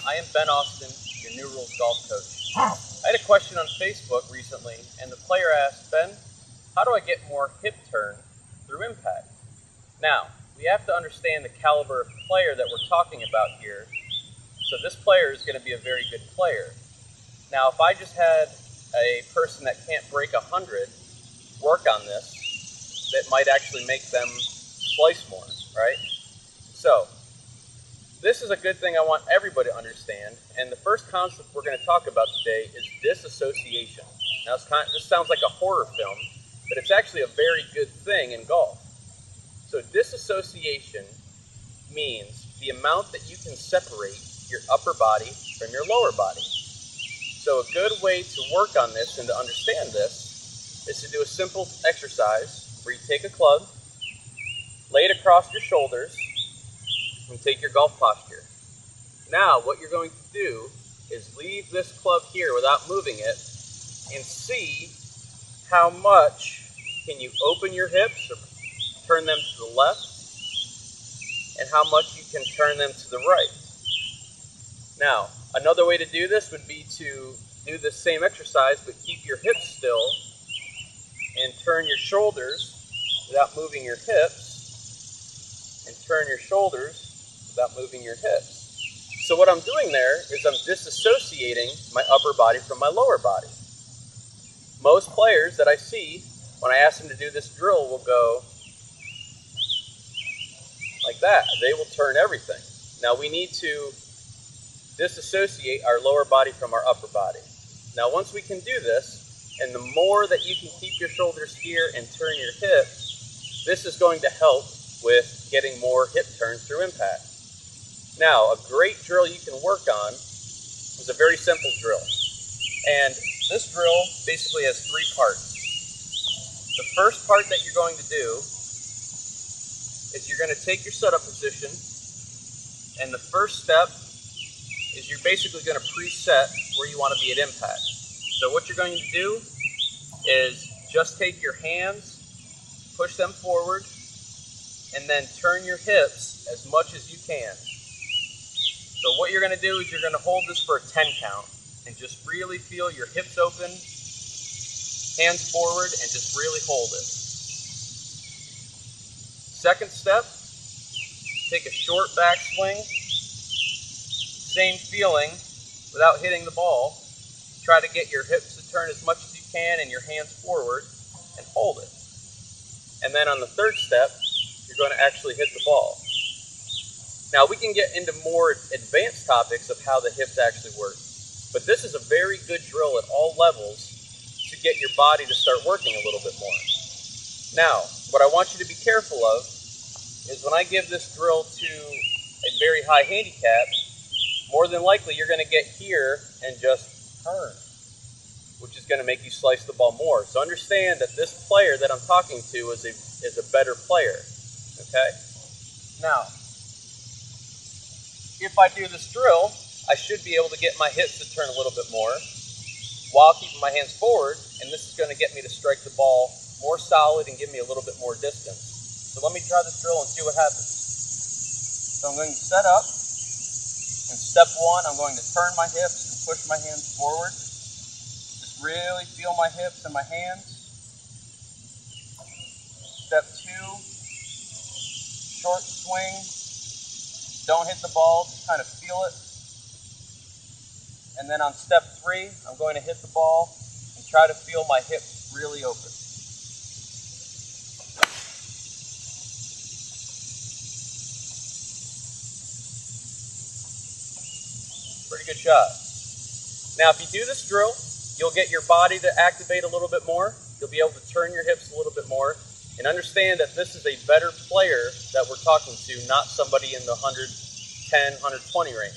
I am Ben Austin, your New Rules golf coach. I had a question on Facebook recently, and the player asked, Ben, how do I get more hip turn through impact? Now, we have to understand the caliber of player that we're talking about here. So this player is going to be a very good player. Now, if I just had a person that can't break 100 work on this, that might actually make them slice more, right? So, this is a good thing I want everybody to understand, and the first concept we're going to talk about today is disassociation. Now, this sounds like a horror film, but it's actually a very good thing in golf. So disassociation means the amount that you can separate your upper body from your lower body. So a good way to work on this and to understand this is to do a simple exercise where you take a club, lay it across your shoulders, and take your golf posture. Now what you're going to do is leave this club here without moving it and see how much can you open your hips or turn them to the left and how much you can turn them to the right. Now another way to do this would be to do the same exercise but keep your hips still and turn your shoulders without moving your hips and turn your shoulders without moving your hips. So what I'm doing there is I'm disassociating my upper body from my lower body. Most players that I see, when I ask them to do this drill, will go like that. They will turn everything. Now we need to disassociate our lower body from our upper body. Now once we can do this, and the more that you can keep your shoulders here and turn your hips, this is going to help with getting more hip turn through impact. Now, a great drill you can work on is a very simple drill. And this drill basically has 3 parts. The first part that you're going to do is you're going to take your setup position, and the first step is you're basically going to preset where you want to be at impact. So what you're going to do is just take your hands, push them forward, and then turn your hips as much as you can. So what you're going to do is you're going to hold this for a 10 count and just really feel your hips open, hands forward, and just really hold it. Second step, take a short backswing, same feeling without hitting the ball. Try to get your hips to turn as much as you can and your hands forward and hold it. And then on the third step, you're going to actually hit the ball. Now we can get into more advanced topics of how the hips actually work, but this is a very good drill at all levels to get your body to start working a little bit more. Now, what I want you to be careful of is when I give this drill to a very high handicap, more than likely you're going to get here and just turn, which is going to make you slice the ball more. So understand that this player that I'm talking to is a better player, okay? Now, if I do this drill, I should be able to get my hips to turn a little bit more while keeping my hands forward, and this is going to get me to strike the ball more solid and give me a little bit more distance. So let me try this drill and see what happens. So I'm going to set up, and step 1, I'm going to turn my hips and push my hands forward. Just really feel my hips and my hands. Step 2, short swing. Don't hit the ball, just kind of feel it. And then on step 3, I'm going to hit the ball and try to feel my hips really open. Pretty good shot. Now if you do this drill, you'll get your body to activate a little bit more. You'll be able to turn your hips a little bit more. And understand that this is a better player that we're talking to, not somebody in the 110, 120 range.